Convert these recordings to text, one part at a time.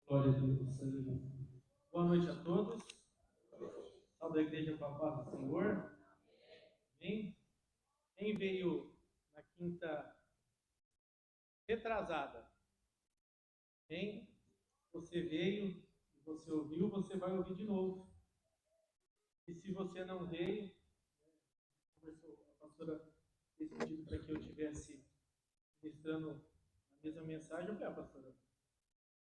Glória a Deus. Aleluia. Boa noite a todos. Salve a igreja com a paz do Senhor. Amém? Quem veio na quinta retrasada? Quem? Você veio, você ouviu, você vai ouvir de novo. E se você não veio, a pastora fez pedido para que eu estivesse ministrando a mesma mensagem. Eu falei, pastora,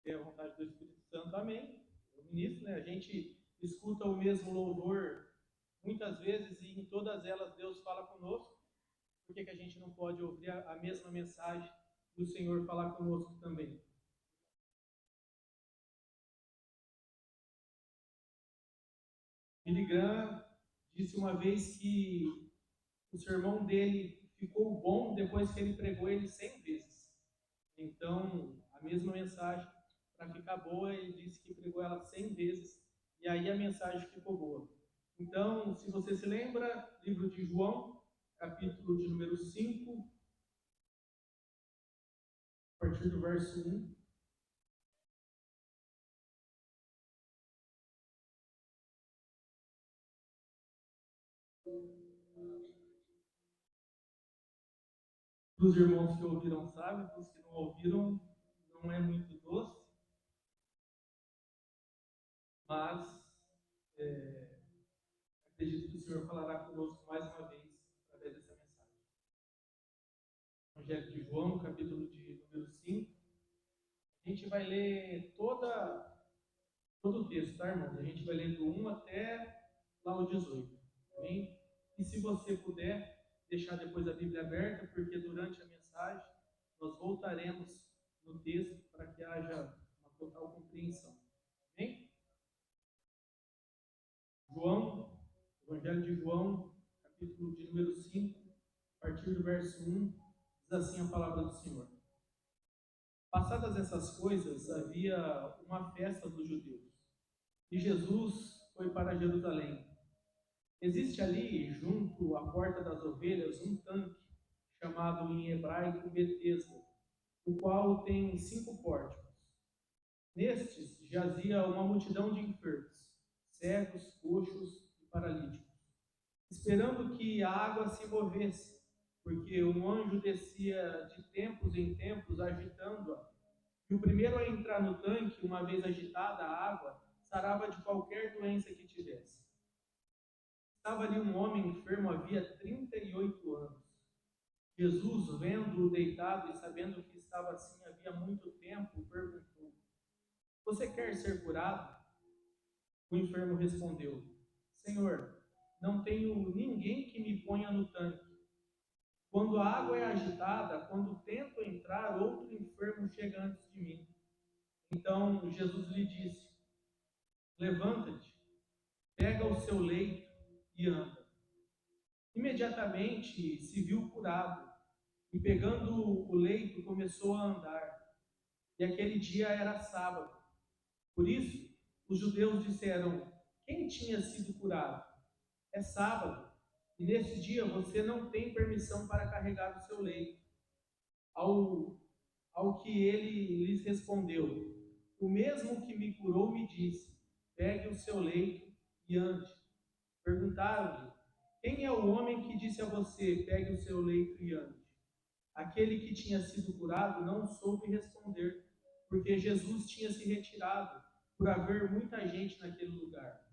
é a vontade do Espírito Santo, amém. Eu ministro, né? A gente escuta o mesmo louvor muitas vezes e em todas elas Deus fala conosco. Por que a gente não pode ouvir a mesma mensagem do Senhor falar conosco também? Billy Graham disse uma vez que o sermão dele ficou bom depois que ele pregou ele 100 vezes. Então, a mesma mensagem, para ficar boa, ele disse que pregou ela 100 vezes e aí a mensagem ficou boa. Então, se você se lembra, livro de João, capítulo de número 5, a partir do verso 1. Os irmãos que ouviram sabem, os que não ouviram não é muito doce, mas acredito que o Senhor falará conosco mais uma vez através dessa mensagem. Evangelho de João, capítulo de número 5. A gente vai ler todo o texto, tá, irmãos? A gente vai ler do 1 até lá o 18. Amém? E se você puder, deixar depois a Bíblia aberta, porque durante a mensagem nós voltaremos no texto para que haja uma total compreensão. Amém? João, Evangelho de João, capítulo de número 5, a partir do verso 1, diz assim a palavra do Senhor. Passadas essas coisas, havia uma festa dos judeus, e Jesus foi para Jerusalém. Existe ali, junto à porta das ovelhas, um tanque, chamado em hebraico Betesda, o qual tem 5 pórticos. Nestes jazia uma multidão de enfermos, cegos, coxos e paralíticos, esperando que a água se movesse, porque um anjo descia de tempos em tempos agitando-a. E o primeiro a entrar no tanque, uma vez agitada a água, sarava de qualquer doença que tivesse. Estava ali um homem enfermo havia 38 anos. Jesus, vendo-o deitado e sabendo que estava assim havia muito tempo, perguntou: Você quer ser curado? O enfermo respondeu: Senhor, não tenho ninguém que me ponha no tanque. Quando a água é agitada, quando tento entrar, outro enfermo chega antes de mim. Então Jesus lhe disse: Levanta-te, pega o seu leito e anda. Imediatamente se viu curado e, pegando o leito, começou a andar. E aquele dia era sábado. Por isso, os judeus disseram: Quem tinha sido curado? É sábado, e nesse dia você não tem permissão para carregar o seu leito. Ao que ele lhes respondeu: O mesmo que me curou me disse: Pegue o seu leito e ande. Perguntaram-lhe: Quem é o homem que disse a você: Pegue o seu leito e ande? Aquele que tinha sido curado não soube responder, porque Jesus tinha se retirado, por haver muita gente naquele lugar.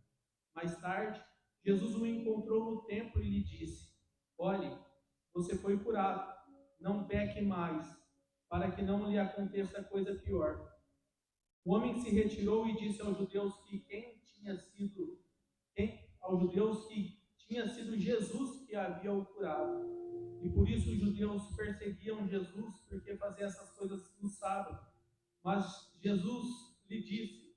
Mais tarde, Jesus o encontrou no templo e lhe disse: Olhe, você foi curado, não peque mais, para que não lhe aconteça coisa pior. O homem se retirou e disse aos judeus que tinha sido Jesus que havia o curado. E por isso os judeus perseguiam Jesus, porque fazia essas coisas no sábado. Mas Jesus lhe disse: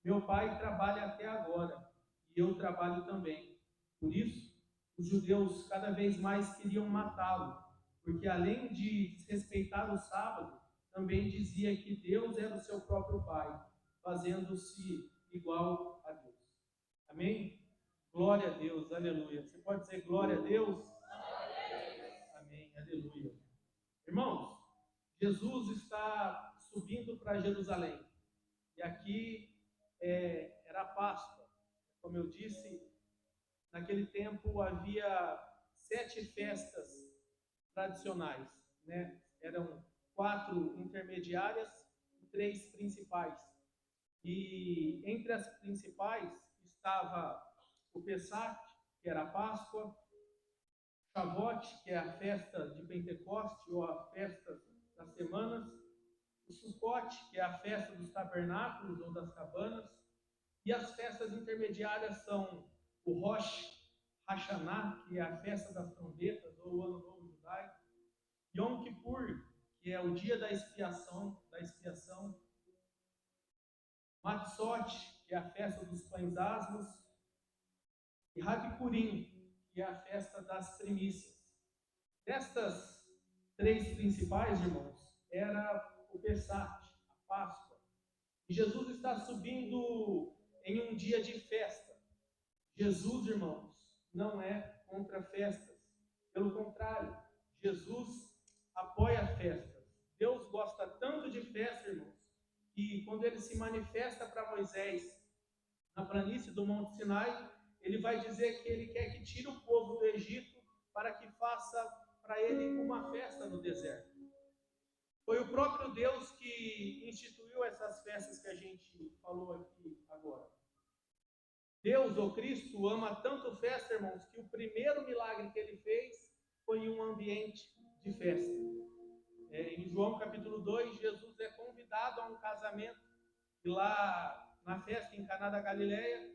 Meu Pai trabalha até agora, e eu trabalho também. Por isso, os judeus cada vez mais queriam matá-lo, porque além de desrespeitar o sábado, também dizia que Deus era o seu próprio Pai, fazendo-se igual a Deus. Amém? Glória a Deus, aleluia. Você pode dizer glória a Deus? Amém, aleluia. Irmãos, Jesus está subindo para Jerusalém. E aqui era a Páscoa. Como eu disse, naquele tempo havia 7 festas tradicionais, né? Eram 4 intermediárias e 3 principais. E entre as principais estava o Pessach, que era a Páscoa, Shavuot, que é a festa de Pentecoste ou a festa das semanas, o Sukkot, que é a festa dos tabernáculos ou das cabanas, e as festas intermediárias são o Rosh Hashanah, que é a festa das trombetas ou o Ano Novo Judaico, Yom Kippur, que é o dia da expiação, Matzot, que é a festa dos pães asmos, e Habicurim, que é a festa das primícias. Destas 3 principais, irmãos, era o Pessach, a Páscoa. E Jesus está subindo em um dia de festa. Jesus, irmãos, não é contra festas. Pelo contrário, Jesus apoia festas. Deus gosta tanto de festa, irmãos, que quando ele se manifesta para Moisés na planície do Monte Sinai, ele vai dizer que ele quer que tire o povo do Egito para que faça para ele uma festa no deserto. Foi o próprio Deus que instituiu essas festas que a gente falou aqui agora. Deus, ou Cristo, ama tanto festa, irmãos, que o primeiro milagre que ele fez foi em um ambiente de festa. Em João capítulo 2, Jesus é convidado a um casamento, e lá na festa em Caná da Galileia,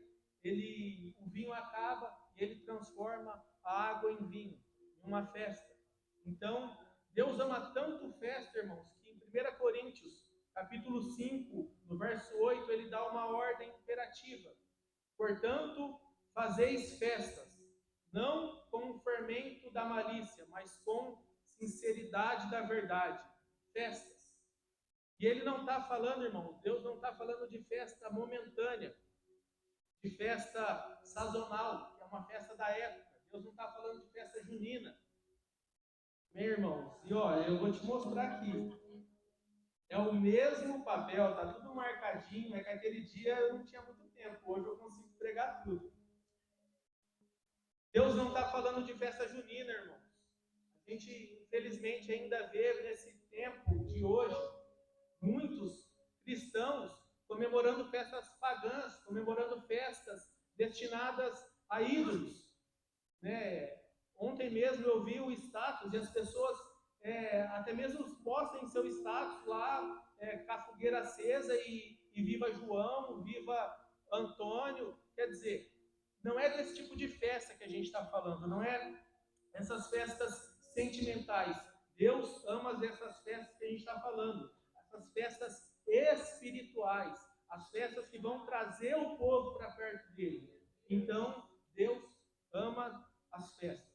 o vinho acaba e ele transforma a água em vinho, em uma festa. Então, Deus ama tanto festa, irmãos, que em 1 Coríntios, capítulo 5, no verso 8, ele dá uma ordem imperativa. Portanto, fazeis festas, não com o fermento da malícia, mas com sinceridade da verdade. Festas. E ele não está falando, irmão, Deus não está falando de festa momentânea, de festa sazonal, que é uma festa da época. Deus não está falando de festa junina. Meu irmão, e olha, eu vou te mostrar aqui. É o mesmo papel, tá tudo marcadinho, é que aquele dia eu não tinha muito tempo, hoje eu consigo pregar tudo. Deus não está falando de festa junina, irmãos. A gente, infelizmente, ainda vê nesse tempo de hoje, muitos cristãos comemorando festas pagãs, comemorando festas destinadas a ídolos. Né? Ontem mesmo eu vi o status e as pessoas até mesmo postam em seu status lá, com a fogueira acesa e viva João, viva Antônio. Quer dizer, não é desse tipo de festa que a gente está falando, não é essas festas sentimentais. Deus ama essas festas que a gente está falando, essas festas espirituais, as festas que vão trazer o povo para perto dele. Então, Deus ama as festas.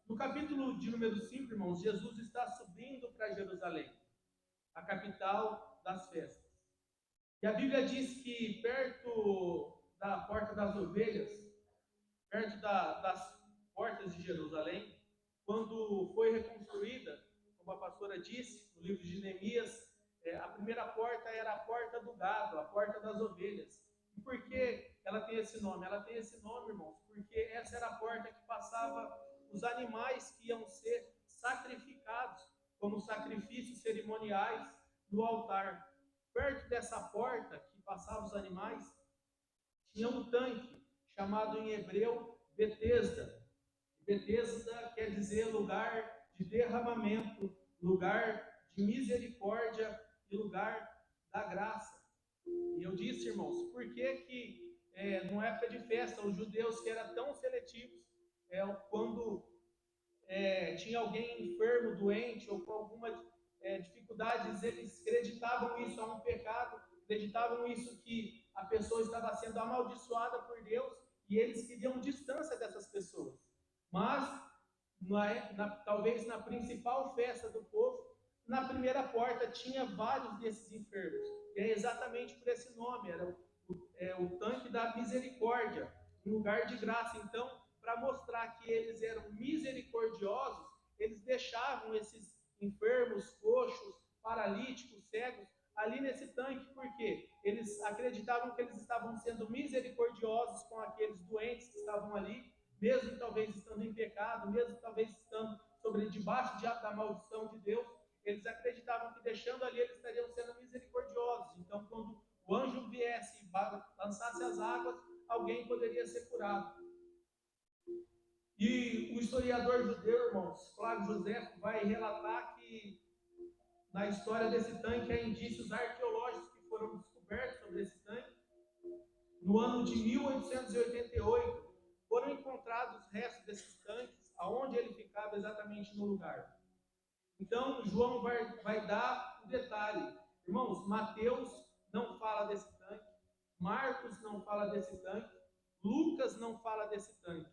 No capítulo de número 5, irmãos, Jesus está subindo para Jerusalém, a capital das festas. E a Bíblia diz que perto da Porta das Ovelhas, perto das portas de Jerusalém, quando foi reconstruída, como a pastora disse, no livro de Neemias, a primeira porta era a porta do gado, a porta das ovelhas. E por que ela tem esse nome? Ela tem esse nome, irmãos, porque essa era a porta que passava os animais que iam ser sacrificados como sacrifícios cerimoniais no altar. Perto dessa porta que passava os animais, tinha um tanque, chamado em hebreu Betesda. Betesda quer dizer lugar de derramamento, lugar de misericórdia e lugar da graça. E eu disse, irmãos, por que numa época de festa, os judeus que eram tão seletivos, quando tinha alguém enfermo, doente ou com alguma dificuldades, eles acreditavam isso a um pecado, acreditavam isso que a pessoa estava sendo amaldiçoada por Deus e eles queriam distância dessas pessoas. Mas, talvez na principal festa do povo, na primeira porta tinha vários desses enfermos. E é exatamente por esse nome, era o tanque da misericórdia, um lugar de graça. Então, para mostrar que eles eram misericordiosos, eles deixavam esses enfermos, coxos, paralíticos, cegos, ali nesse tanque. Por acreditavam que eles estavam sendo misericordiosos com aqueles doentes que estavam ali, mesmo talvez estando em pecado, mesmo talvez estando debaixo da maldição de Deus. Eles acreditavam que deixando ali eles estariam sendo misericordiosos. Então, quando o anjo viesse e lançasse as águas, alguém poderia ser curado. E o historiador judeu, irmãos, Flávio José, vai relatar que na história desse tanque há indícios arqueológicos que foram descobertos sobre esse tanque. No ano de 1888, foram encontrados os restos desses tanques, aonde ele ficava exatamente no lugar. Então, João vai dar o detalhe. Irmãos, Mateus não fala desse tanque, Marcos não fala desse tanque, Lucas não fala desse tanque.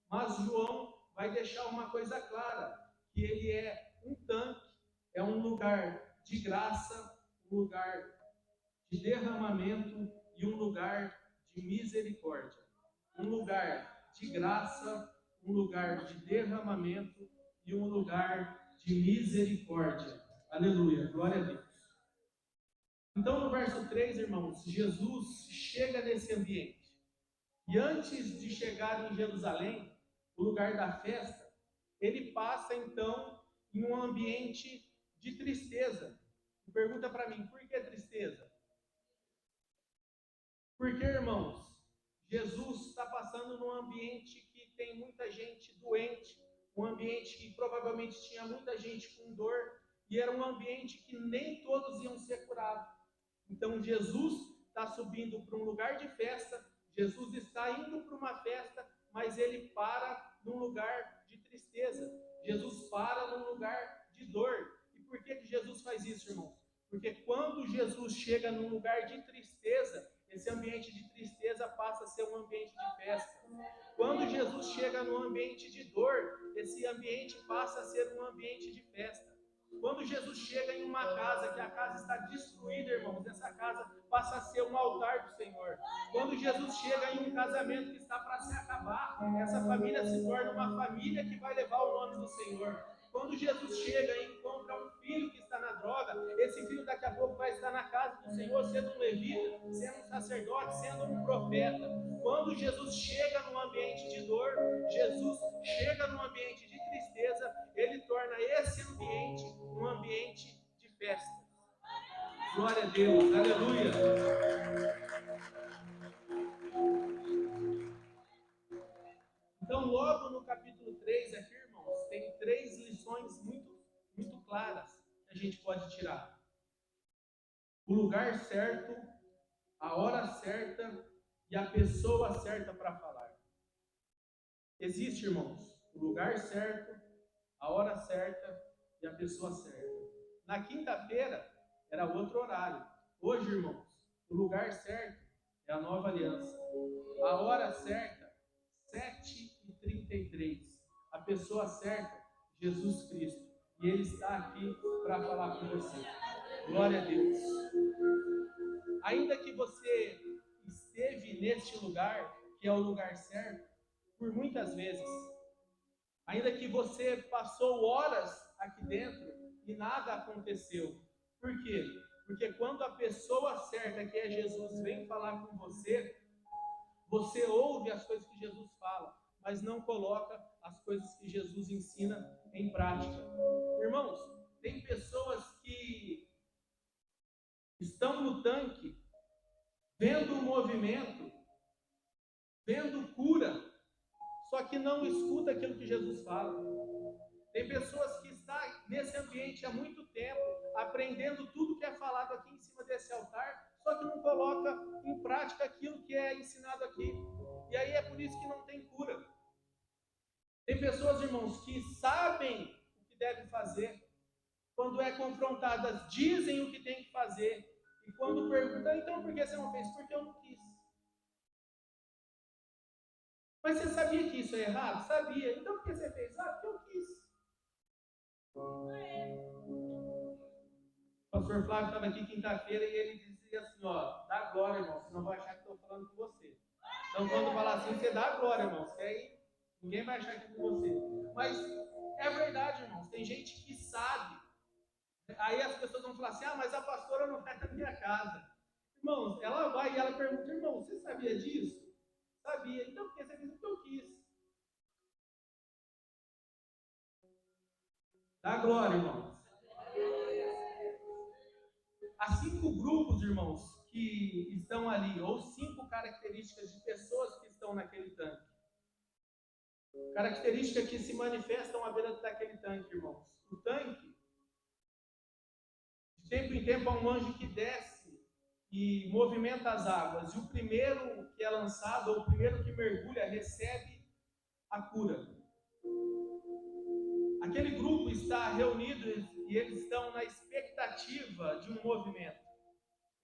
Mas João vai deixar uma coisa clara, que ele é um tanque, é um lugar de graça, um lugar de derramamento e um lugar de misericórdia. Um lugar de graça, um lugar de derramamento e um lugar de misericórdia. Aleluia, glória a Deus. Então, no verso 3, irmãos, Jesus chega nesse ambiente. E antes de chegar em Jerusalém, o lugar da festa, ele passa, então, em um ambiente de tristeza. Pergunta para mim, por que tristeza? Porque, irmãos, Jesus está passando num ambiente que tem muita gente doente, um ambiente que provavelmente tinha muita gente com dor, e era um ambiente que nem todos iam ser curados. Então, Jesus está subindo para um lugar de festa, Jesus está indo para uma festa, mas ele para num lugar de tristeza. Jesus para num lugar de dor. E por que Jesus faz isso, irmãos? Porque quando Jesus chega num lugar de tristeza, esse ambiente de tristeza passa a ser um ambiente de festa. Quando Jesus chega num ambiente de dor, esse ambiente passa a ser um ambiente de festa. Quando Jesus chega em uma casa, que a casa está destruída, irmãos, essa casa passa a ser um altar do Senhor. Quando Jesus chega em um casamento que está para se acabar, essa família se torna uma família que vai levar o nome do Senhor. Quando Jesus chega e encontra um filho que está na droga, esse filho daqui a pouco vai estar na casa do Senhor, sendo um levita, sendo um sacerdote, sendo um profeta. Quando Jesus chega num ambiente de dor, Jesus chega num ambiente de tristeza, ele torna esse ambiente um ambiente de festa. Glória a Deus, aleluia. Então, logo no capítulo 3 aqui, irmãos, tem 3 lições muito claras que a gente pode tirar. O lugar certo, a hora certa e a pessoa certa para falar. Existe, irmãos, o lugar certo, a hora certa e a pessoa certa. Na quinta-feira era outro horário. Hoje, irmãos, o lugar certo é a nova aliança. A hora certa, 7h33. A pessoa certa, Jesus Cristo. E Ele está aqui para falar com você. Glória a Deus. Ainda que você esteve neste lugar, que é o lugar certo, por muitas vezes, ainda que você passou horas aqui dentro e nada aconteceu. Por quê? Porque quando a pessoa certa, que é Jesus, vem falar com você, você ouve as coisas que Jesus fala, mas não coloca as coisas que Jesus ensina em prática. Irmãos, tem pessoas que estão no tanque, vendo o movimento, vendo cura, só que não escuta aquilo que Jesus fala. Tem pessoas que estão nesse ambiente há muito tempo, aprendendo tudo que é falado aqui em cima desse altar, só que não coloca em prática aquilo que é ensinado aqui. E aí é por isso que não tem cura. Tem pessoas, irmãos, que sabem o que devem fazer, quando é confrontadas, dizem o que tem que fazer, e quando perguntam, então por que você não fez? Porque eu não quis. Mas você sabia que isso é errado? Sabia. Então por que você fez? Porque eu quis. O pastor Flávio estava aqui quinta-feira e ele dizia assim, dá glória, irmão, senão vai achar que estou falando com você. Então quando falar assim, você dá glória, irmãos, que aí ninguém vai achar que é com você. Mas é verdade, irmãos, tem gente que sabe. Aí as pessoas vão falar assim, mas a pastora não vai na minha casa. Irmãos, ela vai Aí ela pergunta, irmão, você sabia disso? Sabia. Então, por que você fez o que eu quis? Dá glória, irmãos. Há 5 grupos, irmãos, que estão ali, ou 5 características de pessoas que estão naquele tanque. Características que se manifestam à beira daquele tanque, irmãos. O tanque, de tempo em tempo, há um anjo que desce e movimenta as águas. E o primeiro que é lançado, ou o primeiro que mergulha, recebe a cura. Aquele grupo está reunido e eles estão na expectativa de um movimento.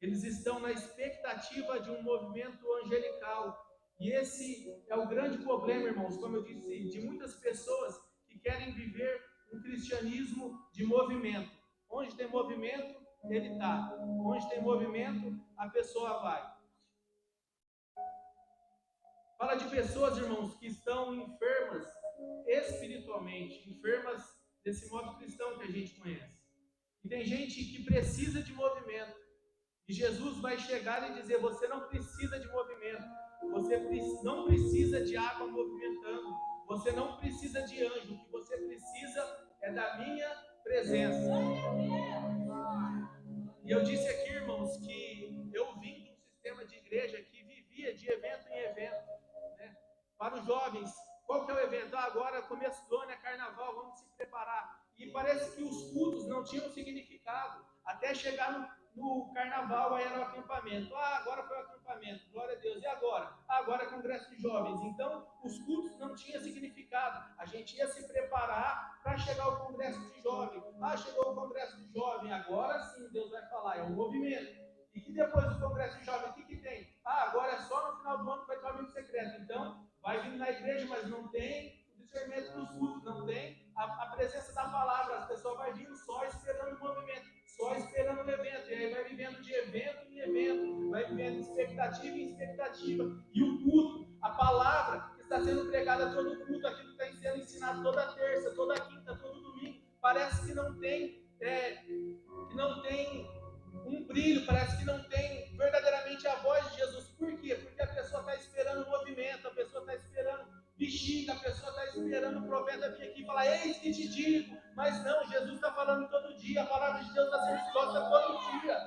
Eles estão na expectativa de um movimento angelical. E esse é o grande problema, irmãos, como eu disse, de muitas pessoas que querem viver um cristianismo de movimento. Onde tem movimento, ele está. Onde tem movimento, a pessoa vai. Fala de pessoas, irmãos, que estão enfermas espiritualmente, enfermas desse modo cristão que a gente conhece. E tem gente que precisa de movimento. E Jesus vai chegar e dizer, você não precisa de movimento. Você não precisa de água movimentando. Você não precisa de anjo. O que você precisa é da minha presença. E eu disse aqui, irmãos, que eu vim de um sistema de igreja que vivia de evento em evento. Né? Para os jovens, qual que é o evento? Agora, começo do ano, é carnaval, vamos se preparar. E parece que os cultos não tinham significado. Até chegar no carnaval, aí era o acampamento. Agora foi o acampamento, glória a Deus. E agora? Agora é congresso de jovens. Então, os cultos não tinham significado. A gente ia se preparar para chegar ao congresso de jovem. Chegou o congresso de jovem, agora sim Deus vai falar, é um movimento. E que depois do congresso de jovem, o que tem? Agora é só no final do ano que vai ter o amigo secreto. Então, vai vir na igreja, mas não tem o discernimento dos cultos, não tem a presença da palavra. As pessoas vão vindo só esperando o movimento, só esperando o evento. E aí vai vivendo de evento em evento, vai vivendo de expectativa em expectativa. E o culto, a palavra que está sendo pregada todo o culto, aquilo que está sendo ensinado toda terça, toda quinta, todo domingo, parece que não tem um brilho, parece que não tem verdadeiramente a voz de Jesus. Por quê? Porque a pessoa está esperando o movimento, a pessoa está esperando bexiga, a pessoa está esperando o profeta vir aqui e falar, eis que te digo. Mas não, Jesus está falando todo dia, a palavra de Deus está sendo exposta todo dia.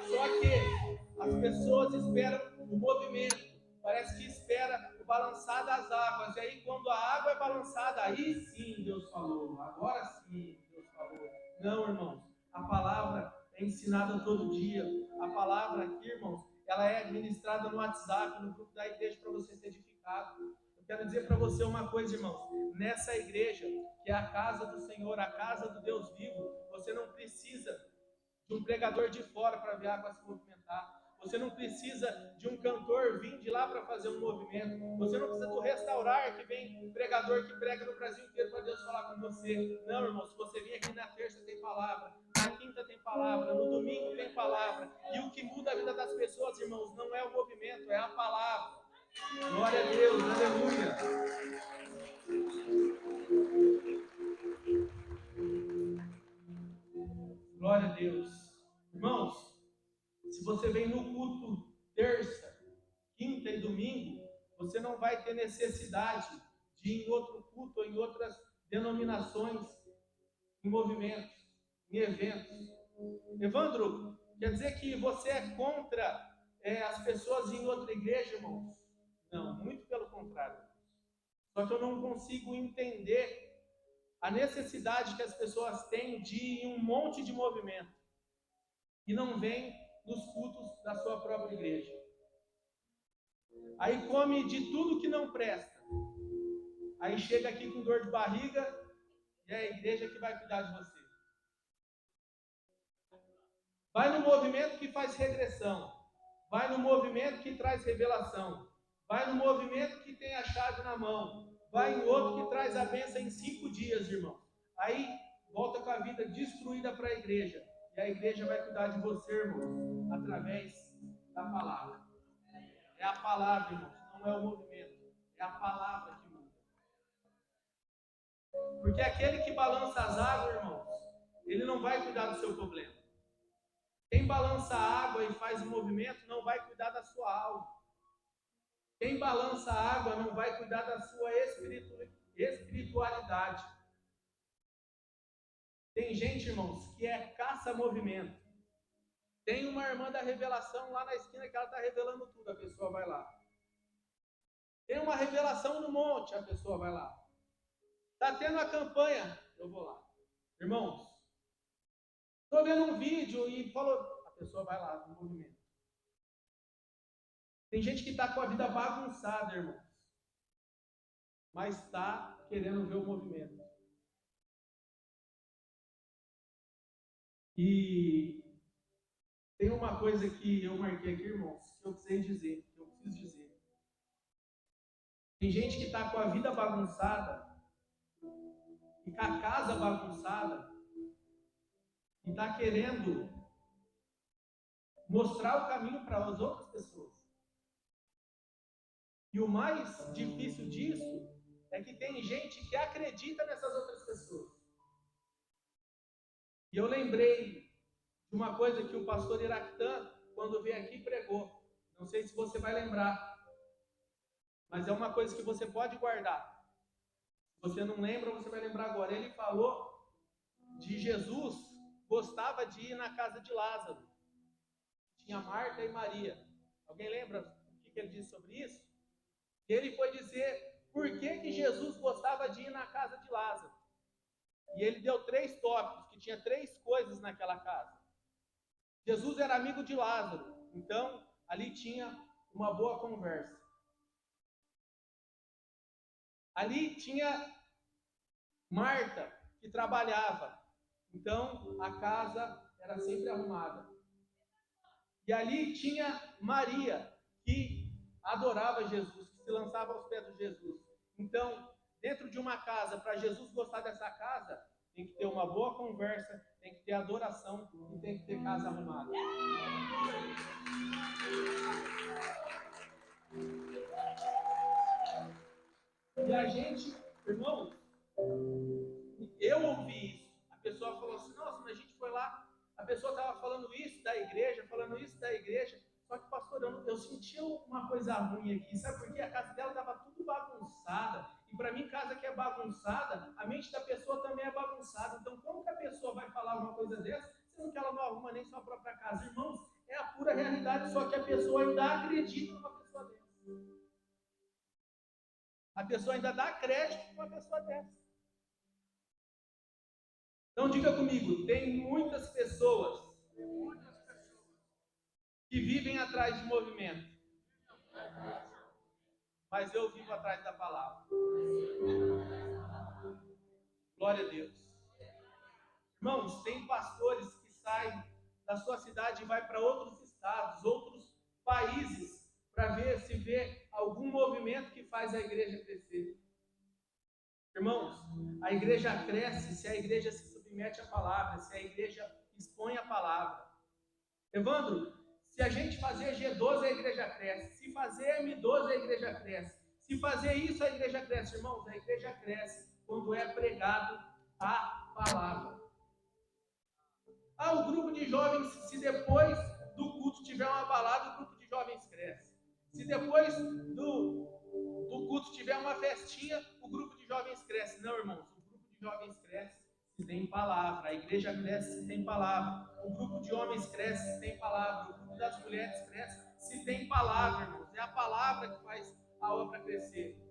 Só que as pessoas esperam o movimento, parece que espera o balançar das águas. E aí quando a água é balançada, aí sim Deus falou, agora sim Deus falou. Não, irmãos, a palavra é ensinada todo dia. A palavra aqui, irmãos, ela é administrada no WhatsApp, no grupo da igreja, para você ser edificado. Eu quero dizer para você uma coisa, irmãos. Nessa igreja, que é a casa do Senhor, a casa do Deus vivo, você não precisa de um pregador de fora para ver a água se movimentar. Você não precisa de um cantor vir de lá para fazer um movimento. Você não precisa do restaurar que vem um pregador que prega no Brasil inteiro para Deus falar com você. Não, irmão, se você vir aqui na terça tem palavra, na quinta tem palavra, no domingo tem palavra. E o que muda a vida das pessoas, irmãos, não é o movimento, é a palavra. Glória a Deus, aleluia. Glória a Deus. Irmãos, se você vem no culto terça, quinta e domingo, você não vai ter necessidade de ir em outro culto ou em outras denominações, em movimentos, em eventos. Evandro, quer dizer que você é contra as pessoas em outra igreja, irmãos? Não, muito pelo contrário. Só que eu não consigo entender a necessidade que as pessoas têm de ir em um monte de movimento e não vem nos cultos da sua própria igreja. Aí come de tudo que não presta. Aí chega aqui com dor de barriga e é a igreja que vai cuidar de você. Vai no movimento que faz regressão. Vai no movimento que traz revelação. Vai no movimento que tem a chave na mão. Vai em outro que traz a bênção em 5 dias, irmão. Aí volta com a vida destruída para a igreja. E a igreja vai cuidar de você, irmão, através da palavra. É a palavra, irmãos, não é o movimento. É a palavra que muda. Porque aquele que balança as águas, irmãos, ele não vai cuidar do seu problema. Quem balança a água e faz o movimento não vai cuidar da sua alma. Quem balança a água não vai cuidar da sua espiritualidade. Tem gente, irmãos, que é caça-movimento. Tem uma irmã da revelação lá na esquina que ela está revelando tudo, a pessoa vai lá. Tem uma revelação no monte, a pessoa vai lá. Está tendo a campanha, eu vou lá. Irmãos, estou vendo um vídeo e falou, a pessoa vai lá no movimento. Tem gente que está com a vida bagunçada, irmãos, mas está querendo ver o movimento. E tem uma coisa que eu marquei aqui, irmãos, que eu preciso dizer. Tem gente que está com a vida bagunçada e com a casa bagunçada e está querendo mostrar o caminho para as outras pessoas. E o mais difícil disso é que tem gente que acredita nessas outras pessoas. E eu lembrei de uma coisa que o pastor Iractan, quando veio aqui, pregou. Não sei se você vai lembrar, mas é uma coisa que você pode guardar. Se você não lembra, você vai lembrar agora. Ele falou de Jesus gostava de ir na casa de Lázaro. Tinha Marta e Maria. Alguém lembra o que ele disse sobre isso? Ele foi dizer por que Jesus gostava de ir na casa de Lázaro. E ele deu 3 tópicos, que tinha 3 coisas naquela casa. Jesus era amigo de Lázaro, então ali tinha uma boa conversa. Ali tinha Marta, que trabalhava, então a casa era sempre arrumada. E ali tinha Maria, que adorava Jesus, que se lançava aos pés de Jesus. Então, dentro de uma casa, para Jesus gostar dessa casa, tem que ter uma boa conversa, tem que ter adoração e tem que ter casa arrumada. E a gente, irmãos, eu ouvi isso. A pessoa falou assim, nossa, mas a gente foi lá, a pessoa estava falando isso da igreja, só que, pastor, eu senti uma coisa ruim aqui, sabe por quê? A casa dela estava tudo bagunçada, e para mim, casa que é bagunçada, a mente da pessoa também é bagunçada. Então, como que a pessoa vai falar uma coisa dessa, sendo que ela não arruma nem sua própria casa? Irmãos, é a pura realidade, só que a pessoa ainda acredita numa pessoa dessa. A pessoa ainda dá crédito para uma pessoa dessa. Então diga comigo, tem muitas pessoas que vivem atrás de movimento, mas eu vivo atrás da palavra. Glória a Deus. Irmãos, tem pastores que saem da sua cidade e vai para outros estados, outros países, para ver se vê algum movimento que faz a igreja crescer. Irmãos, a igreja cresce se a igreja se submete à palavra, se a igreja expõe a palavra. Evandro, se a gente fazer G12, a igreja cresce. Se fazer M12, a igreja cresce. Se fazer isso, a igreja cresce. Irmãos, a igreja cresce quando é pregado a palavra. O grupo de jovens, se depois do culto tiver uma balada, o grupo de jovens cresce. Se depois do culto tiver uma festinha, o grupo de jovens cresce. Não, irmãos, o grupo de jovens cresce se tem palavra, a igreja cresce se tem palavra, o grupo de homens cresce se tem palavra, o grupo das mulheres cresce se tem palavra, irmãos. É a palavra que faz a obra crescer.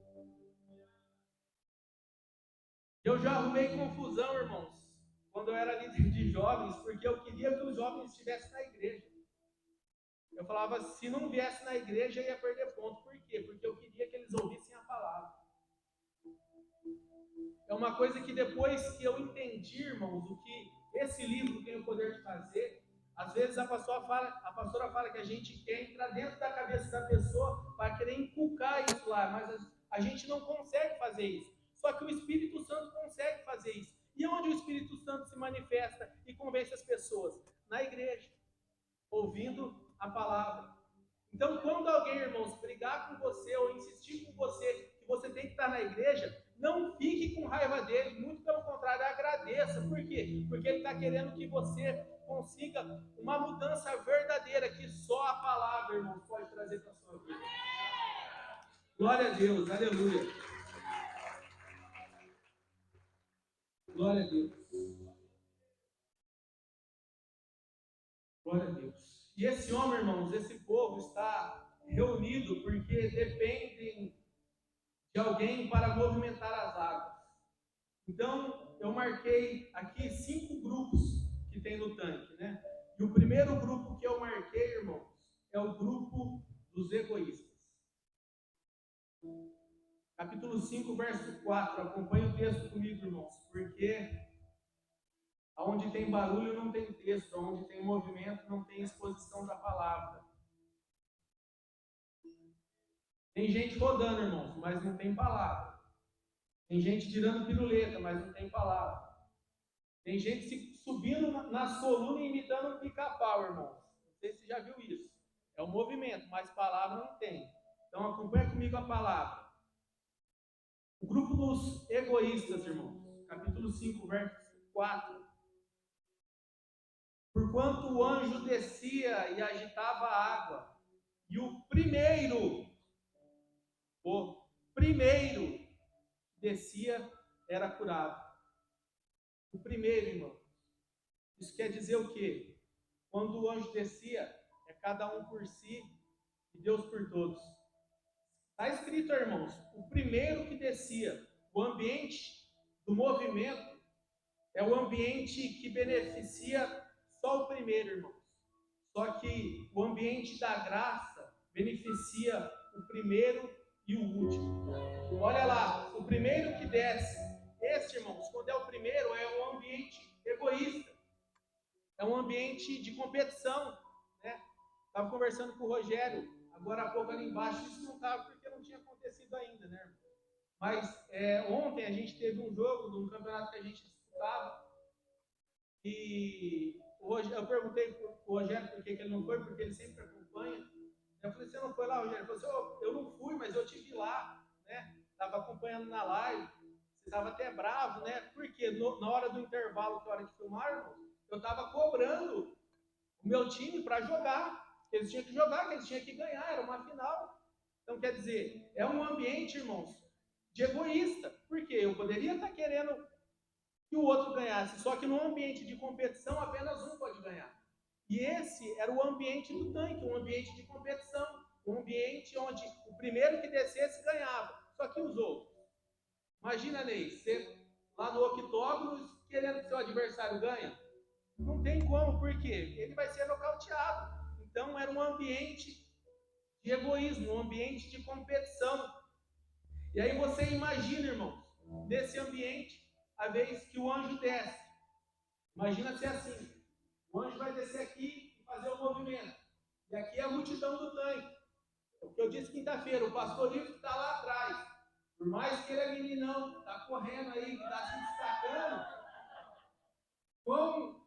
Eu já arrumei confusão, irmãos, quando eu era líder de jovens, porque eu queria que os jovens estivessem na igreja. Eu falava, se não viesse na igreja, eu ia perder ponto. Por quê? Porque eu queria que eles ouvissem a palavra. É uma coisa que depois que eu entendi, irmãos, o que esse livro tem o poder de fazer, às vezes a pastora fala que a gente quer entrar dentro da cabeça da pessoa para querer inculcar isso lá, mas a gente não consegue fazer isso. Só que o Espírito Santo consegue fazer isso. E onde o Espírito Santo se manifesta e convence as pessoas? Na igreja, ouvindo a palavra. Então, quando alguém, irmãos, brigar com você ou insistir com você que você tem que estar na igreja, não fique com raiva dele, muito pelo contrário, agradeça. Por quê? Porque ele está querendo que você consiga uma mudança verdadeira que só a palavra, irmãos, pode trazer para a sua vida. Glória a Deus, aleluia. Glória a Deus. Glória a Deus. E esse homem, irmãos, esse povo está reunido porque dependem de alguém para movimentar as águas. Então, eu marquei aqui 5 grupos que tem no tanque, né? E o primeiro grupo que eu marquei, irmãos, é o grupo dos egoístas. Capítulo 5, verso 4. Acompanhe o texto comigo, irmãos, porque onde tem barulho não tem texto, onde tem movimento não tem exposição da palavra. Tem gente rodando, irmãos, mas não tem palavra. Tem gente tirando piruleta, mas não tem palavra. Tem gente subindo nas colunas e imitando um pica-pau, irmãos. Não sei se você já viu isso. É o movimento, mas palavra não tem. Então acompanha comigo a palavra. O grupo dos egoístas, irmãos. Capítulo 5, verso 4. Porquanto o anjo descia e agitava a água, e o primeiro que descia era curado. O primeiro, irmão. Isso quer dizer o quê? Quando o anjo descia, é cada um por si e Deus por todos. Está escrito, irmãos, o primeiro que descia, o ambiente do movimento é o ambiente que beneficia só o primeiro, irmãos. Só que o ambiente da graça beneficia o primeiro e o último. Olha lá, o primeiro que desce, esse, irmãos, quando é o primeiro, é um ambiente egoísta. É um ambiente de competição, né? Estava conversando com o Rogério, agora há pouco ali embaixo, isso não estava porque não tinha acontecido ainda, né, irmão? Mas ontem a gente teve um jogo de um campeonato que a gente disputava, e eu perguntei para o Rogério por que ele não foi, porque ele sempre acompanha. Eu falei, você não foi lá, Rogério? Ele falou assim, eu não fui, mas eu te vi lá, né? Estava acompanhando na live, você estava até bravo, né? Porque na hora do intervalo, que é a hora de filmar, irmão, eu estava cobrando o meu time para jogar. Eles tinham que jogar, eles tinham que ganhar, era uma final. Então, quer dizer, é um ambiente, irmãos, de egoísta. Por quê? Eu poderia estar querendo que o outro ganhasse, só que no ambiente de competição, apenas um pode ganhar. E esse era o ambiente do tanque, um ambiente de competição, um ambiente onde o primeiro que descesse ganhava, só que os outros. Imagina, Ney, você lá no octógono querendo que seu adversário ganhe. Não tem como, por quê? Ele vai ser nocauteado. Então era um ambiente de egoísmo, um ambiente de competição. E aí você imagina, irmãos, nesse ambiente, a vez que o anjo desce. Imagina ser assim. O anjo vai descer aqui e fazer o movimento. E aqui é a multidão do tanque. É o que eu disse quinta-feira, o pastor Livre está lá atrás. Por mais que ele é meninão, está correndo aí, está se destacando, com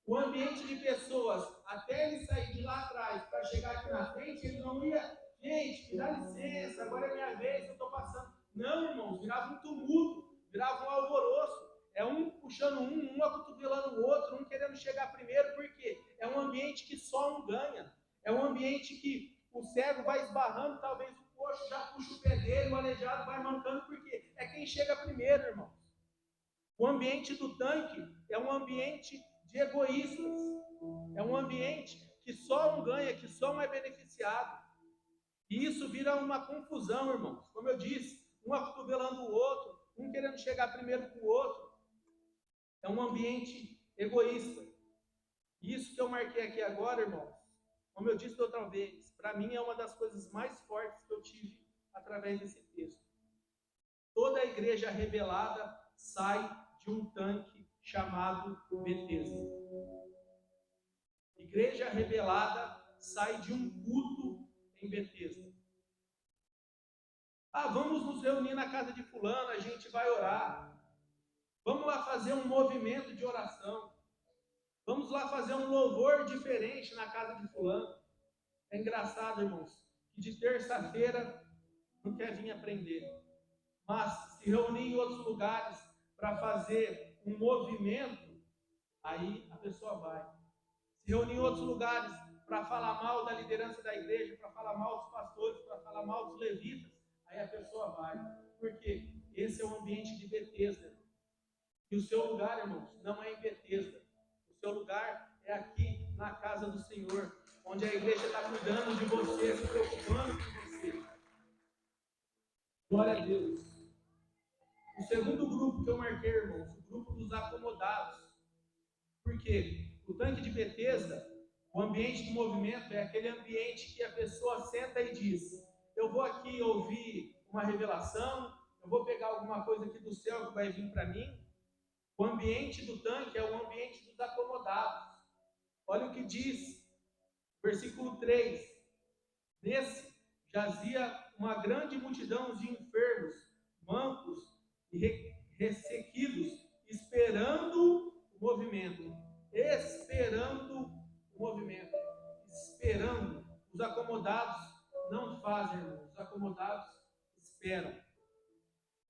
o ambiente de pessoas, até ele sair de lá atrás para chegar aqui na frente, ele não ia, gente, me dá licença, agora é minha vez, eu estou passando. Não, irmãos, virava um tumulto, virava um alvoroço. É um puxando um acotovelando o outro, um querendo chegar primeiro, porque é um ambiente que só um ganha. É um ambiente que o cego vai esbarrando, talvez o coxo já puxa o pé dele, o aleijado vai mancando, porque é quem chega primeiro, irmãos. O ambiente do tanque é um ambiente de egoístas. É um ambiente que só um ganha, que só um é beneficiado. E isso vira uma confusão, irmãos. Como eu disse, um acotovelando o outro, um querendo chegar primeiro com o outro. É um ambiente egoísta. Isso que eu marquei aqui agora, irmãos, como eu disse da outra vez, para mim é uma das coisas mais fortes que eu tive através desse texto. Toda a igreja rebelada sai de um tanque chamado Betesda. Igreja rebelada sai de um culto em Betesda. Vamos nos reunir na casa de fulano, a gente vai orar. Vamos lá fazer um movimento de oração. Vamos lá fazer um louvor diferente na casa de fulano. É engraçado, irmãos, que de terça-feira não quer vir aprender. Mas se reunir em outros lugares para fazer um movimento, aí a pessoa vai. se reúne em outros lugares para falar mal da liderança da igreja, para falar mal dos pastores, para falar mal dos levitas, aí a pessoa vai. Por quê? Esse é o ambiente de Betesda. E o seu lugar, irmãos, não é em Betesda. O seu lugar é aqui na casa do Senhor, onde a igreja está cuidando de você, se preocupando com você. Glória a Deus. O segundo grupo que eu marquei, irmãos, o grupo dos acomodados. Por quê? O tanque de Betesda, o ambiente de movimento é aquele ambiente que a pessoa senta e diz: eu vou aqui ouvir uma revelação, eu vou pegar alguma coisa aqui do céu que vai vir para mim. O ambiente do tanque é o ambiente dos acomodados. Olha o que diz, versículo 3. Nesse jazia uma grande multidão de enfermos, mancos e ressequidos, esperando o movimento. Esperando o movimento. Esperando. Os acomodados não fazem, irmãos. Os acomodados esperam.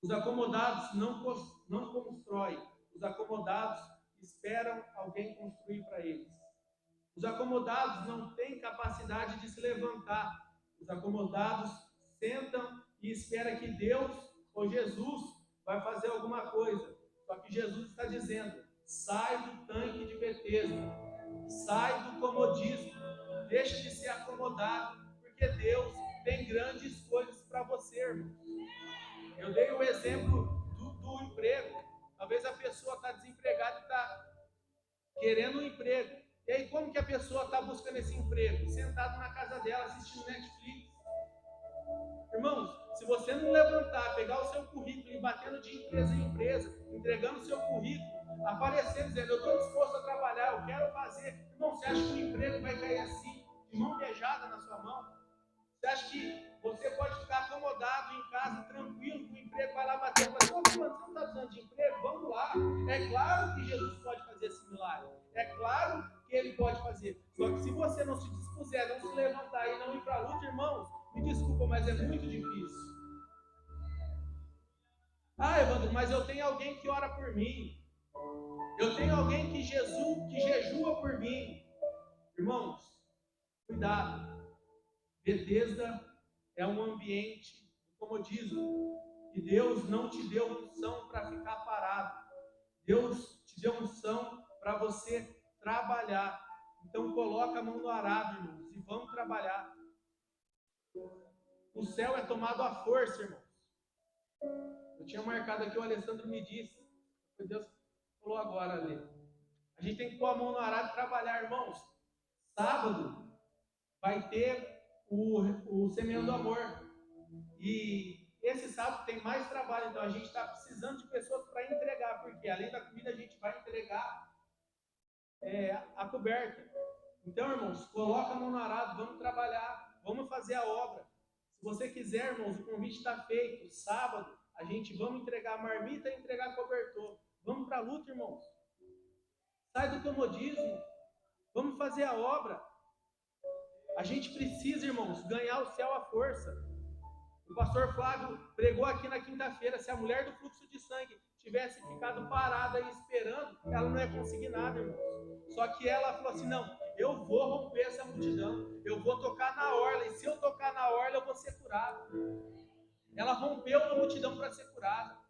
Os acomodados não constroem. Os acomodados esperam alguém construir para eles. Os acomodados não têm capacidade de se levantar. Os acomodados sentam e esperam que Deus ou Jesus vai fazer alguma coisa. Só que Jesus está dizendo: sai do tanque de Betesda, sai do comodismo, deixa de ser acomodado, porque Deus tem grandes coisas para você, irmãos. Eu dei o exemplo do emprego. Talvez a pessoa está desempregada e está querendo um emprego. E aí, como que a pessoa está buscando esse emprego? Sentado na casa dela, assistindo Netflix. Irmãos, se você não levantar, pegar o seu currículo e batendo de empresa em empresa, entregando o seu currículo, aparecendo, dizendo: eu estou disposto a trabalhar, eu quero fazer. Irmão, você acha que o emprego vai cair assim, de mão beijada na sua mão? Você acha que você pode ficar acomodado em casa, tranquilo, com o emprego, vai lá bater e fala: mano, você não está precisando de emprego? Vamos lá. É claro que Jesus pode fazer esse milagre. É claro que Ele pode fazer. Só que se você não se dispuser, não se levantar e não ir para a luta, irmãos, me desculpa, mas é muito difícil. Ah, Evandro, mas eu tenho alguém que ora por mim. Eu tenho alguém que jejua por mim. Irmãos, cuidado. Betesda é um ambiente de comodismo. E Deus não te deu unção para ficar parado. Deus te deu unção para você trabalhar. Então coloca a mão no arado, irmãos, e vamos trabalhar. O céu é tomado à força, irmãos. Eu tinha marcado aqui, o Alessandro me disse. Deus falou agora ali. A gente tem que pôr a mão no arado e trabalhar, irmãos. Sábado vai ter o Semeando Amor. E esse sábado tem mais trabalho, então a gente está precisando de pessoas para entregar, porque além da comida a gente vai entregar a coberta. Então, irmãos, coloca a mão no arado, vamos trabalhar, vamos fazer a obra. Se você quiser, irmãos, o convite está feito. Sábado, a gente vamos entregar marmita e entregar cobertor. Vamos para a luta, irmãos. Sai do comodismo. Vamos fazer a obra. A gente precisa, irmãos, ganhar o céu à força. O pastor Flávio pregou aqui na quinta-feira: se a mulher do fluxo de sangue tivesse ficado parada e esperando, ela não ia conseguir nada, irmãos. Só que ela falou assim: não, eu vou romper essa multidão, eu vou tocar na orla, e se eu tocar na orla, eu vou ser curado. Ela rompeu na multidão para ser curada.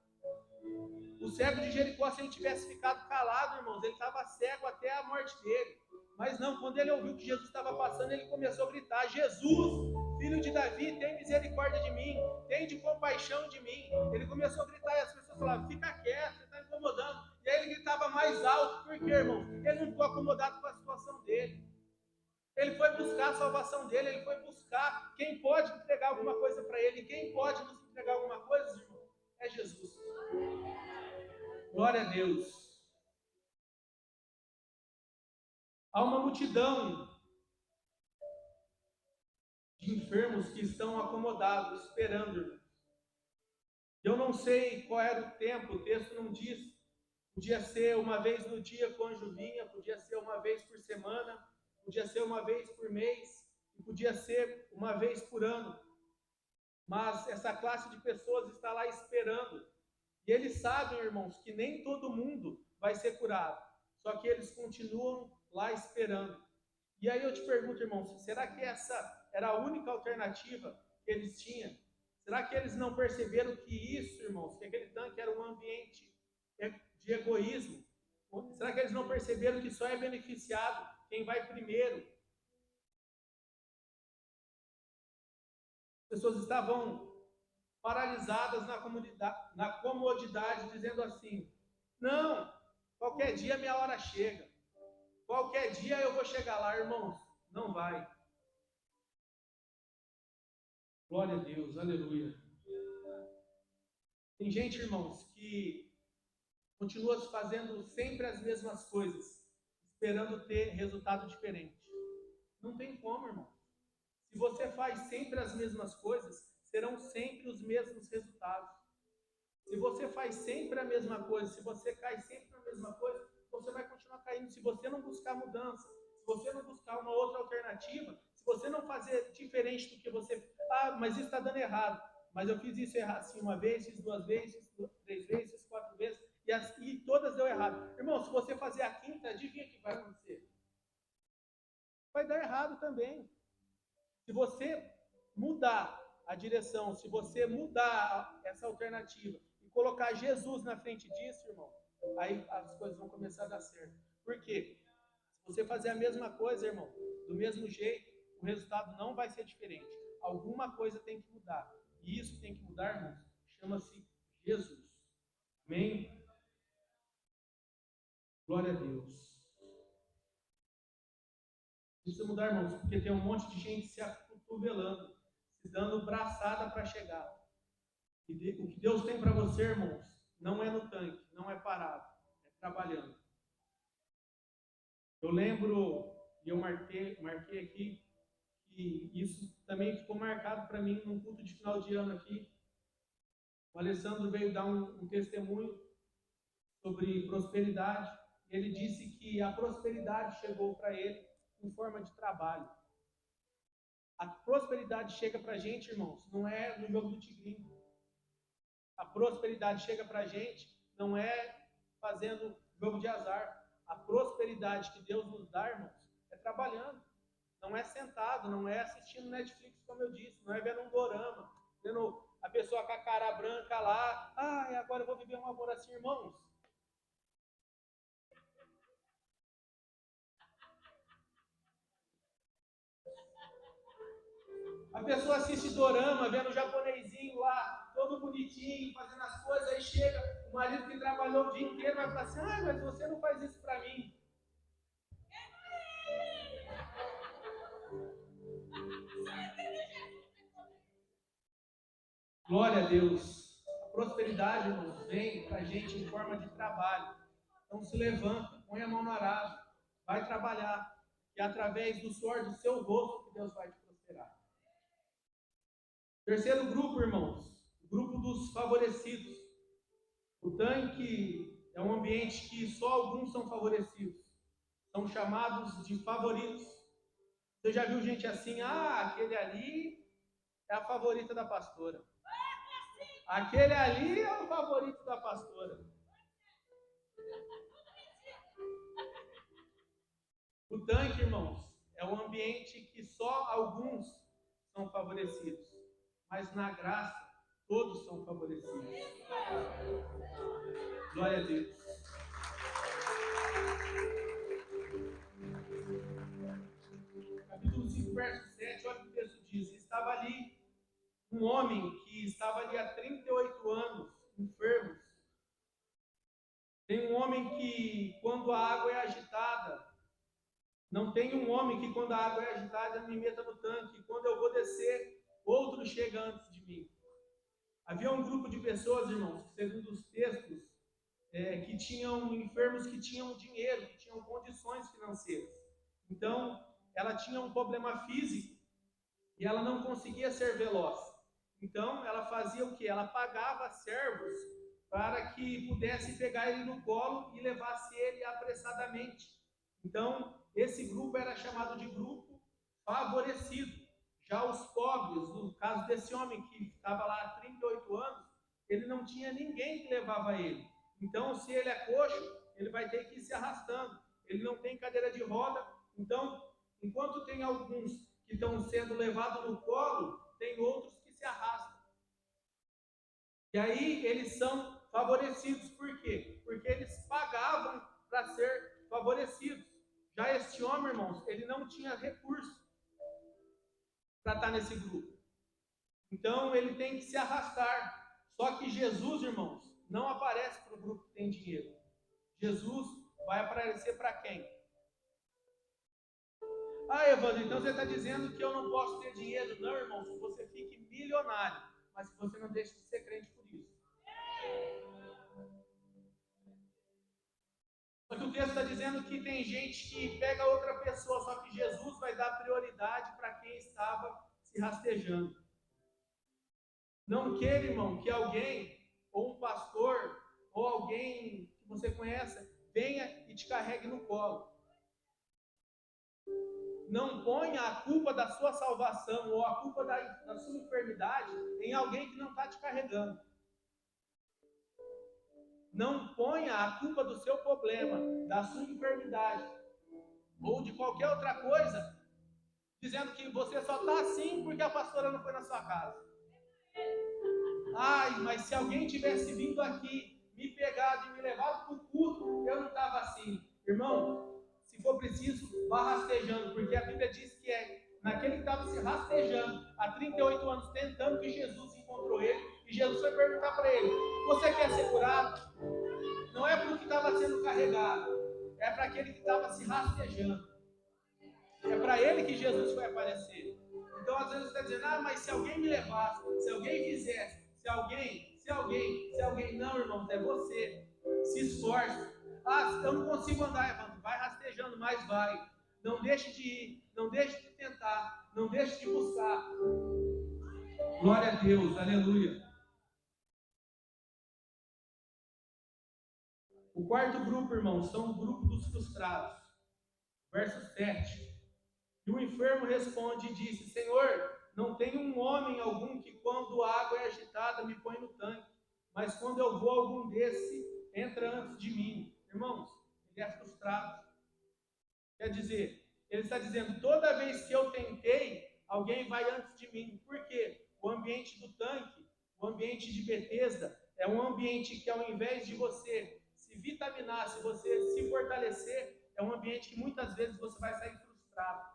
O cego de Jericó, se ele tivesse ficado calado, irmãos, ele estava cego até a morte dele. Mas não, quando ele ouviu que Jesus estava passando, ele começou a gritar: Jesus, filho de Davi, tem misericórdia de mim, tem de compaixão de mim. Ele começou a gritar e as pessoas falavam: fica quieto, você está incomodando. E aí ele gritava mais alto, por quê, irmão? Ele não ficou acomodado com a situação dele. Ele foi buscar a salvação dele, ele foi buscar quem pode entregar alguma coisa para ele. E quem pode nos entregar alguma coisa, irmão? É Jesus. Glória a Deus. Há uma multidão de enfermos que estão acomodados, esperando. Eu não sei qual era o tempo, o texto não diz. Podia ser uma vez no dia quando vinha, podia ser uma vez por semana, podia ser uma vez por mês, e podia ser uma vez por ano. Mas essa classe de pessoas está lá esperando. E eles sabem, irmãos, que nem todo mundo vai ser curado. Só que eles continuam lá esperando. E aí eu te pergunto, irmãos, será que essa era a única alternativa que eles tinham? Será que eles não perceberam que isso, irmãos, que aquele tanque era um ambiente de egoísmo? Será que eles não perceberam que só é beneficiado quem vai primeiro? As pessoas estavam paralisadas na comodidade, dizendo assim: não, qualquer dia minha hora chega, qualquer dia eu vou chegar lá, irmãos. Não vai. Glória a Deus, aleluia. Tem gente, irmãos, que continua fazendo sempre as mesmas coisas, esperando ter resultado diferente. Não tem como, irmão. Se você faz sempre as mesmas coisas, serão sempre os mesmos resultados. Se você faz sempre a mesma coisa, se você cai sempre na mesma coisa, você vai continuar caindo. Se você não buscar mudança, se você não buscar uma outra alternativa, se você não fazer diferente do que você... Ah, mas isso está dando errado. Mas eu fiz isso errado assim uma vez, fiz 2 vezes, 3 vezes, fiz 4 vezes, e todas deu errado. Irmão, se você fazer a quinta, adivinha o que vai acontecer? Vai dar errado também. Se você mudar a direção, se você mudar essa alternativa e colocar Jesus na frente disso, irmão, aí as coisas vão começar a dar certo. Por quê? Se você fazer a mesma coisa, irmão, do mesmo jeito, o resultado não vai ser diferente. Alguma coisa tem que mudar. E isso tem que mudar, irmãos, chama-se Jesus. Amém? Glória a Deus. Precisa mudar, irmãos, porque tem um monte de gente se acotovelando, se dando braçada para chegar. E o que Deus tem para você, irmãos, não é no tanque, não é parado, é trabalhando. Eu lembro, e eu marquei aqui, que isso também ficou marcado para mim num culto de final de ano aqui. O Alessandro veio dar um testemunho sobre prosperidade. Ele disse que a prosperidade chegou para ele em forma de trabalho. A prosperidade chega para a gente, irmãos, não é no jogo do tigrinho. A prosperidade chega para a gente, não é fazendo jogo de azar. A prosperidade que Deus nos dá, irmãos, é trabalhando. Não é sentado, não é assistindo Netflix, como eu disse, não é vendo um dorama, vendo a pessoa com a cara branca lá. Ah, agora eu vou viver um amor assim, irmãos. A pessoa assiste dorama, vendo o japonesinho lá, todo bonitinho, fazendo as coisas, aí chega o marido que trabalhou o dia inteiro, vai falar assim: ah, mas você não faz isso para mim. Glória a Deus. A prosperidade, irmãos, vem para a gente em forma de trabalho. Então se levanta, põe a mão no arado, vai trabalhar, e através do suor do seu rosto que Deus vai te prosperar. Terceiro grupo, irmãos, o grupo dos favorecidos. O tanque é um ambiente que só alguns são favorecidos. São chamados de favoritos. Você já viu gente assim? Ah, aquele ali é a favorita da pastora. Aquele ali é o favorito da pastora. O tanque, irmãos, é um ambiente que só alguns são favorecidos. Mas na graça, todos são favorecidos. Glória a Deus. Capítulo 5, verso 7, olha o que o texto diz. Estava ali um homem que estava ali há 38 anos, enfermo. Tem um homem que, quando a água é agitada, não tem um homem que, quando a água é agitada, me meta no tanque. Quando eu vou descer, outro chega antes de mim. Havia um grupo de pessoas, irmãos, que, segundo os textos, que tinham enfermos que tinham dinheiro, que tinham condições financeiras. Então, ela tinha um problema físico e ela não conseguia ser veloz. Então, ela fazia o quê? Ela pagava servos para que pudesse pegar ele no colo e levasse ele apressadamente. Então, esse grupo era chamado de grupo favorecido. Já os pobres, no caso desse homem que estava lá há 38 anos, ele não tinha ninguém que levava ele. Então, se ele é coxo, ele vai ter que ir se arrastando. Ele não tem cadeira de roda. Então, Enquanto tem alguns que estão sendo levados no colo, tem outros que se arrastam. E aí eles são favorecidos. Por quê? Porque eles pagavam para ser favorecidos. Já este homem, irmãos, ele não tinha recurso para estar nesse grupo. Então ele tem que se arrastar. Só que Jesus, irmãos, não aparece para o grupo que tem dinheiro. Jesus vai aparecer para quem? Ah, Evandro, então você está dizendo que eu não posso ter dinheiro? Não, irmão, se você fique milionário, mas se você não deixa de ser crente por isso. Só que o texto está dizendo que tem gente que pega outra pessoa, só que Jesus vai dar prioridade para quem estava se rastejando. Não queira, irmão, que alguém, ou um pastor, ou alguém que você conheça, venha e te carregue no colo. Não ponha a culpa da sua salvação ou a culpa da sua enfermidade em alguém que não está te carregando. Não ponha a culpa do seu problema, da sua enfermidade ou de qualquer outra coisa, dizendo que você só está assim porque a pastora não foi na sua casa. Ai, mas se alguém tivesse vindo aqui, me pegado e me levado para o culto, eu não estava assim. Irmão, se for preciso, vá rastejando, porque a Bíblia diz que é naquele que estava se rastejando há 38 anos, tentando, que Jesus encontrou ele, e Jesus foi perguntar para ele: você quer ser curado? Não é para o que estava sendo carregado, é para aquele que estava se rastejando. É para ele que Jesus foi aparecer. Então, às vezes, você está dizendo: ah, mas se alguém me levasse, se alguém fizesse, se alguém. Não, irmãos, é você. Se esforce. Ah, eu não consigo andar, Evandro. Vai rastejando, mas vai. Não deixe de ir, não deixe de tentar, não deixe de buscar. Glória a Deus, aleluia. O quarto grupo, irmãos, são o grupo dos frustrados. Verso 7. E o enfermo responde e disse: Senhor, não tem um homem algum que, quando a água é agitada, me põe no tanque, mas quando eu vou, algum desse entra antes de mim. Irmãos, ele é frustrado. Quer dizer, ele está dizendo: toda vez que eu tentei, alguém vai antes de mim. Por quê? O ambiente do tanque, o ambiente de Betesda, é um ambiente que, ao invés de você se vitaminar, se você se fortalecer, é um ambiente que muitas vezes você vai sair frustrado.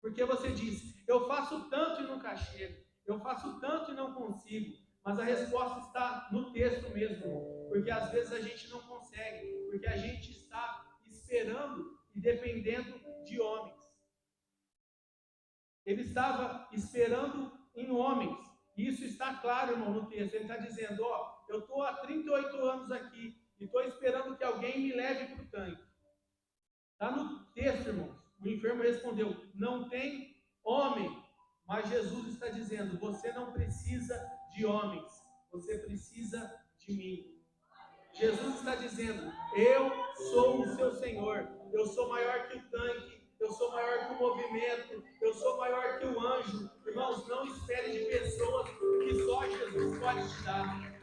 Porque você diz: eu faço tanto e nunca chego, eu faço tanto e não consigo. Mas a resposta está no texto mesmo, porque às vezes a gente não consegue, porque a gente está esperando e dependendo de homens. Ele estava esperando em homens. Isso está claro, irmão, no texto. Ele está dizendo: ó, eu estou há 38 anos aqui e estou esperando que alguém me leve para o tanque. Está no texto, irmãos. O enfermo respondeu: não tem homem. Mas Jesus está dizendo: você não precisa de homens, você precisa de mim. Jesus está dizendo: eu sou o seu Senhor, eu sou maior que o tanque, eu sou maior que o movimento, eu sou maior que o anjo. Irmãos, não espere de pessoas que só Jesus pode te dar.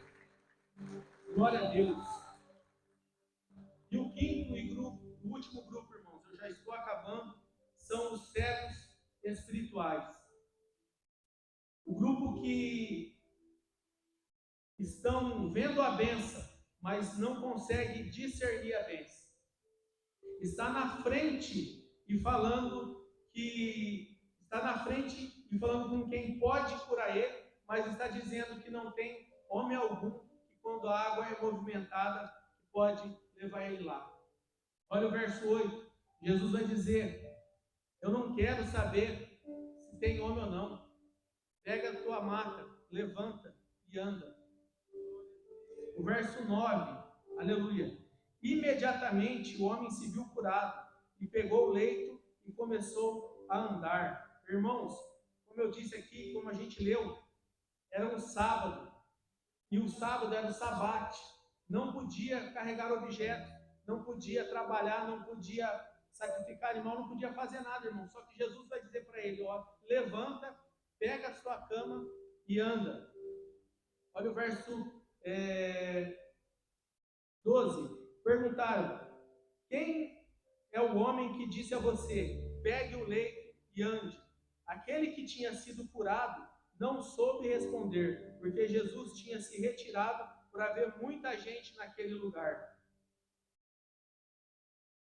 Glória a Deus. E o quinto e o último grupo, irmãos, eu já estou acabando, são os cegos espirituais. O grupo que estão vendo a bênção, mas não consegue discernir a bênção. Está na frente e falando com quem pode curar ele, mas está dizendo que não tem homem algum que, quando a água é movimentada, pode levar ele lá. Olha o verso 8. Jesus vai dizer: eu não quero saber se tem homem ou não. Pega a tua maca, levanta e anda. O verso 9, aleluia. Imediatamente o homem se viu curado e pegou o leito e começou a andar. Irmãos, como eu disse aqui, como a gente leu, era um sábado, e o sábado era o sabate. Não podia carregar objetos, não podia trabalhar, não podia sacrificar animal, não podia fazer nada, irmão. Só que Jesus vai dizer para ele: ó, levanta, pega a sua cama e anda. Olha o verso 12. Perguntaram: quem é o homem que disse a você: pegue o leito e ande. Aquele que tinha sido curado não soube responder, porque Jesus tinha se retirado por haver muita gente naquele lugar.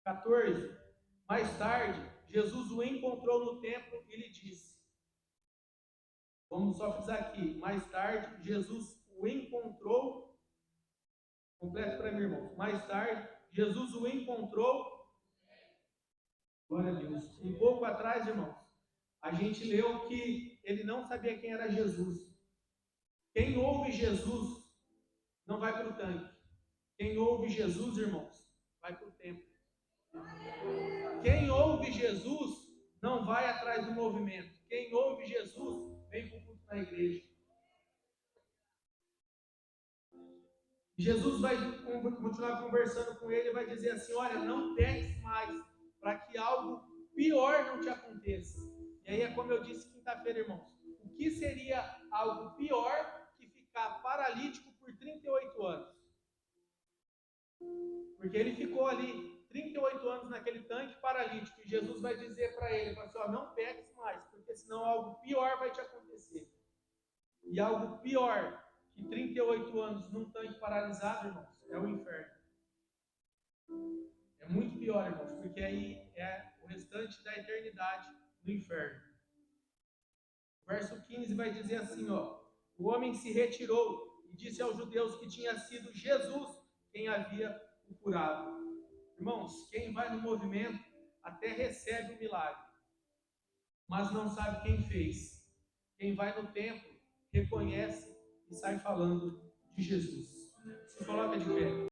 14. Mais tarde, Jesus o encontrou no templo e lhe disse. Vamos só frisar aqui. Mais tarde, Jesus o encontrou. Completo para mim, irmãos. Mais tarde, Jesus o encontrou. Glória a Deus. Um pouco atrás, irmãos, a gente leu que ele não sabia quem era Jesus. Quem ouve Jesus não vai para o tanque. Quem ouve Jesus, irmãos, vai para o templo. Quem ouve Jesus não vai atrás do movimento. Quem ouve Jesus vem para o culto na igreja. Jesus vai continuar conversando com ele e vai dizer assim: olha, não peques mais, para que algo pior não te aconteça. E aí é como eu disse quinta-feira, irmãos. O que seria algo pior que ficar paralítico por 38 anos? Porque ele ficou ali 38 anos naquele tanque paralítico. E Jesus vai dizer para ele, assim, ó, não peques mais, porque senão algo pior vai te acontecer. E algo pior que 38 anos num tanque paralisado, irmãos, é o inferno. É muito pior, irmãos, porque aí é o restante da eternidade no inferno. O verso 15 vai dizer assim, ó: o homem se retirou e disse aos judeus que tinha sido Jesus quem havia o curado. Irmãos, quem vai no movimento até recebe o milagre, mas não sabe quem fez. Quem vai no templo reconhece e sai falando de Jesus. Se coloca de pé.